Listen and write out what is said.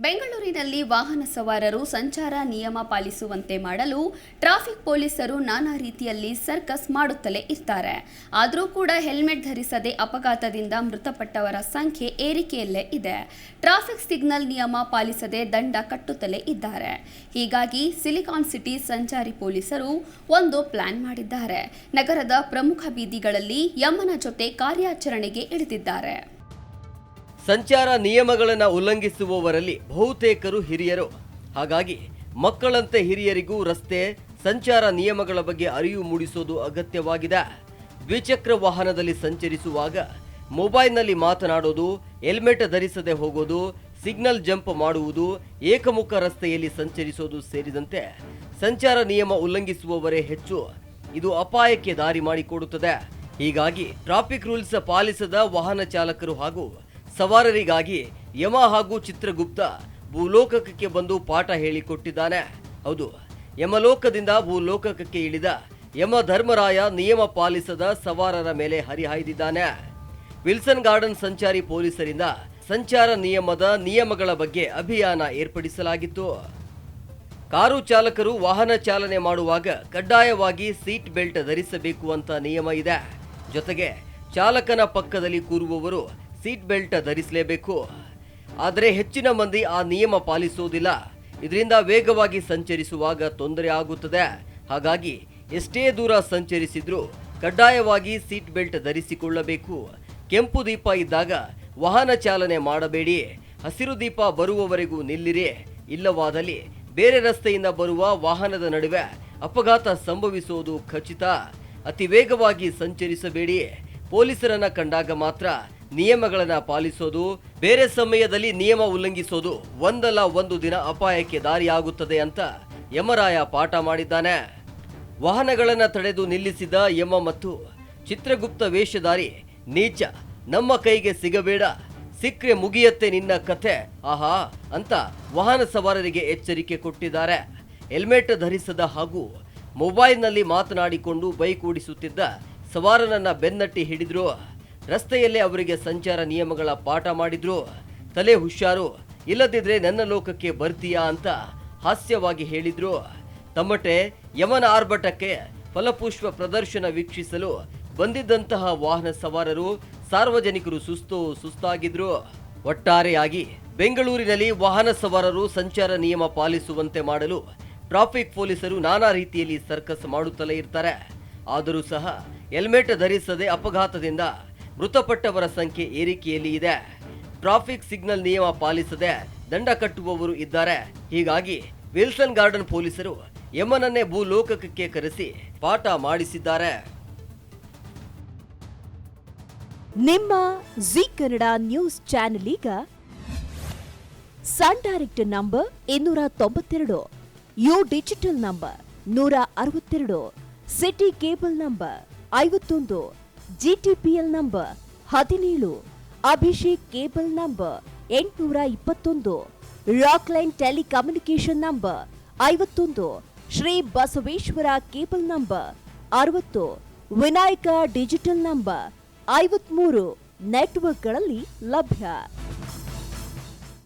ಬೆಂಗಳೂರಿನಲ್ಲಿ ವಾಹನ ಸವಾರರು ಸಂಚಾರ ನಿಯಮ ಪಾಲಿಸುವಂತೆ ಮಾಡಲು ಟ್ರಾಫಿಕ್ ಪೊಲೀಸರು ನಾನಾ ರೀತಿಯಲ್ಲಿ ಸರ್ಕಸ್ ಮಾಡುತ್ತಲೇ ಇರ್ತಾರೆ. ಆದರೂ ಕೂಡ ಹೆಲ್ಮೆಟ್ ಧರಿಸದೆ ಅಪಘಾತದಿಂದ ಮೃತಪಟ್ಟವರ ಸಂಖ್ಯೆ ಏರಿಕೆಯಲ್ಲೇ ಇದೆ. ಟ್ರಾಫಿಕ್ ಸಿಗ್ನಲ್ ನಿಯಮ ಪಾಲಿಸದೆ ದಂಡ ಕಟ್ಟುತ್ತಲೇ ಇದ್ದಾರೆ. ಹೀಗಾಗಿ ಸಿಲಿಕಾನ್ ಸಿಟಿ ಸಂಚಾರಿ ಪೊಲೀಸರು ಒಂದು ಪ್ಲಾನ್ ಮಾಡಿದ್ದಾರೆ. ನಗರದ ಪ್ರಮುಖ ಬೀದಿಗಳಲ್ಲಿ ಯಮನ ಜೊತೆ ಕಾರ್ಯಾಚರಣೆಗೆ ಇಳಿದಿದ್ದಾರೆ. ಸಂಚಾರ ನಿಯಮಗಳನ್ನು ಉಲ್ಲಂಘಿಸುವವರಲ್ಲಿ ಬಹುತೇಕರು ಹಿರಿಯರು. ಹಾಗಾಗಿ ಮಕ್ಕಳಂತೆ ಹಿರಿಯರಿಗೂ ರಸ್ತೆ ಸಂಚಾರ ನಿಯಮಗಳ ಬಗ್ಗೆ ಅರಿವು ಮೂಡಿಸೋದು ಅಗತ್ಯವಾಗಿದೆ. ದ್ವಿಚಕ್ರ ವಾಹನದಲ್ಲಿ ಸಂಚರಿಸುವಾಗ ಮೊಬೈಲ್ನಲ್ಲಿ ಮಾತನಾಡೋದು, ಹೆಲ್ಮೆಟ್ ಧರಿಸದೆ ಹೋಗೋದು, ಸಿಗ್ನಲ್ ಜಂಪ್ ಮಾಡುವುದು, ಏಕಮುಖ ರಸ್ತೆಯಲ್ಲಿ ಸಂಚರಿಸೋದು ಸೇರಿದಂತೆ ಸಂಚಾರ ನಿಯಮ ಉಲ್ಲಂಘಿಸುವವರೇ ಹೆಚ್ಚು. ಇದು ಅಪಾಯಕ್ಕೆ ದಾರಿ ಮಾಡಿಕೊಡುತ್ತದೆ. ಹೀಗಾಗಿ ಟ್ರಾಫಿಕ್ ರೂಲ್ಸ್ ಪಾಲಿಸದ ವಾಹನ ಚಾಲಕರು ಹಾಗೂ ಸವಾರರಿಗಾಗಿ ಯಮ ಹಾಗೂ ಚಿತ್ರಗುಪ್ತ ಭೂಲೋಕಕ್ಕೆ ಬಂದು ಪಾಠ ಹೇಳಿಕೊಟ್ಟಿದ್ದಾನೆ. ಹೌದು, ಯಮಲೋಕದಿಂದ ಭೂಲೋಕಕ್ಕೆ ಇಳಿದ ಯಮ ಧರ್ಮರಾಯ ನಿಯಮ ಪಾಲಿಸದ ಸವಾರರ ಮೇಲೆ ಹರಿಹಾಯ್ದಿದ್ದಾನೆ. ವಿಲ್ಸನ್ ಗಾರ್ಡನ್ ಸಂಚಾರಿ ಪೊಲೀಸರಿಂದ ಸಂಚಾರ ನಿಯಮಗಳ ಬಗ್ಗೆ ಅಭಿಯಾನ ಏರ್ಪಡಿಸಲಾಗಿತ್ತು. ಕಾರು ಚಾಲಕರು ವಾಹನ ಚಾಲನೆ ಮಾಡುವಾಗ ಕಡ್ಡಾಯವಾಗಿ ಸೀಟ್ ಬೆಲ್ಟ್ ಧರಿಸಬೇಕು ಅಂತ ನಿಯಮ ಇದೆ. ಜೊತೆಗೆ ಚಾಲಕನ ಪಕ್ಕದಲ್ಲಿ ಕೂರುವವರು ಸೀಟ್ ಬೆಲ್ಟ್ ಧರಿಸಲೇಬೇಕು. ಆದರೆ ಹೆಚ್ಚಿನ ಮಂದಿ ಆ ನಿಯಮ ಪಾಲಿಸುವುದಿಲ್ಲ. ಇದರಿಂದ ವೇಗವಾಗಿ ಸಂಚರಿಸುವಾಗ ತೊಂದರೆ ಆಗುತ್ತದೆ. ಹಾಗಾಗಿ ಎಷ್ಟೇ ದೂರ ಸಂಚರಿಸಿದ್ರೂ ಕಡ್ಡಾಯವಾಗಿ ಸೀಟ್ ಬೆಲ್ಟ್ ಧರಿಸಿಕೊಳ್ಳಬೇಕು. ಕೆಂಪು ದೀಪ ಇದ್ದಾಗ ವಾಹನ ಚಾಲನೆ ಮಾಡಬೇಡಿ. ಹಸಿರು ದೀಪ ಬರುವವರೆಗೂ ನಿಲ್ಲಿರಿ. ಇಲ್ಲವಾದಲ್ಲಿ ಬೇರೆ ರಸ್ತೆಯಿಂದ ಬರುವ ವಾಹನದ ನಡುವೆ ಅಪಘಾತ ಸಂಭವಿಸುವುದು ಖಚಿತ. ಅತಿ ವೇಗವಾಗಿ ಸಂಚರಿಸಬೇಡಿ. ಪೊಲೀಸರನ್ನ ಕಂಡಾಗ ಮಾತ್ರ ನಿಯಮಗಳನ್ನು ಪಾಲಿಸೋದು. ಬೇರೆ ಸಮಯದಲ್ಲಿ ನಿಯಮ ಉಲ್ಲಂಘಿಸೋದು ಒಂದಲ್ಲ ಒಂದು ದಿನ ಅಪಾಯಕ್ಕೆ ದಾರಿಯಾಗುತ್ತದೆ ಅಂತ ಯಮರಾಯ ಪಾಠ ಮಾಡಿದ್ದಾನೆ. ವಾಹನಗಳನ್ನು ತಡೆದು ನಿಲ್ಲಿಸಿದ ಯಮ ಮತ್ತು ಚಿತ್ರಗುಪ್ತ ವೇಷಧಾರಿ ನೀಚ ನಮ್ಮ ಕೈಗೆ ಸಿಗಬೇಡ, ಸಿಕ್ರೆ ಮುಗಿಯತ್ತೆ ನಿನ್ನ ಕಥೆ ಆಹಾ ಅಂತ ವಾಹನ ಸವಾರರಿಗೆ ಎಚ್ಚರಿಕೆ ಕೊಟ್ಟಿದ್ದಾರೆ. ಹೆಲ್ಮೆಟ್ ಧರಿಸದ ಹಾಗೂ ಮೊಬೈಲ್ನಲ್ಲಿ ಮಾತನಾಡಿಕೊಂಡು ಬೈಕ್ ಓಡಿಸುತ್ತಿದ್ದ ಸವಾರನನ್ನ ಬೆನ್ನಟ್ಟಿ ಹಿಡಿದ್ರು. ರಸ್ತೆಯಲ್ಲೇ ಅವರಿಗೆ ಸಂಚಾರ ನಿಯಮಗಳ ಪಾಠ ಮಾಡಿದ್ರು. ತಲೆ ಹುಷಾರು, ಇಲ್ಲದಿದ್ರೆ ನನ್ನ ಲೋಕಕ್ಕೆ ಬರ್ತೀಯಾ ಅಂತ ಹಾಸ್ಯವಾಗಿ ಹೇಳಿದ್ರು. ತಮ್ಮಟೆ ಯಮನ ಆರ್ಭಟಕ್ಕೆ ಫಲಪುಷ್ಪ ಪ್ರದರ್ಶನ ವೀಕ್ಷಿಸಲು ಬಂದಿದ್ದಂತಹ ವಾಹನ ಸವಾರರು ಸಾರ್ವಜನಿಕರು ಸುಸ್ತಾಗಿದ್ರು. ಒಟ್ಟಾರೆಯಾಗಿ ಬೆಂಗಳೂರಿನಲ್ಲಿ ವಾಹನ ಸವಾರರು ಸಂಚಾರ ನಿಯಮ ಪಾಲಿಸುವಂತೆ ಮಾಡಲು ಟ್ರಾಫಿಕ್ ಪೊಲೀಸರು ನಾನಾ ರೀತಿಯಲ್ಲಿ ಸರ್ಕಸ್ ಮಾಡುತ್ತಲೇ ಇರ್ತಾರೆ. ಆದರೂ ಸಹ ಹೆಲ್ಮೆಟ್ ಧರಿಸದೆ ಅಪಘಾತದಿಂದ ಮೃತಪಟ್ಟವರ ಸಂಖ್ಯೆ ಏರಿಕೆಯಲ್ಲಿ ಇದೆ. ಟ್ರಾಫಿಕ್ ಸಿಗ್ನಲ್ ನಿಯಮ ಪಾಲಿಸದೆ ದಂಡ ಕಟ್ಟುವವರು ಇದ್ದಾರೆ. ಹೀಗಾಗಿ ವಿಲ್ಸನ್ ಗಾರ್ಡನ್ ಪೊಲೀಸರು ಯಮನನ್ನೇ ಭೂಲೋಕಕ್ಕೆ ಕರೆಸಿ ಪಾಠ ಮಾಡಿಸಿದ್ದಾರೆ. ನಿಮ್ಮ ಜಿ ಕನ್ನಡ ನ್ಯೂಸ್ ಚಾನೆಲ್ ಈಗ Sun Direct number 292, U Digital number 162, City Cable number 51, GTPL number 17, Abhishek Cable number 821, Rockline Telecommunication number 51, Shri Basaveshwara Cable number 60, Vinayaka Digital number 53 ನೆಟ್ವರ್ಕ್ಗಳಲ್ಲಿ ಲಭ್ಯ.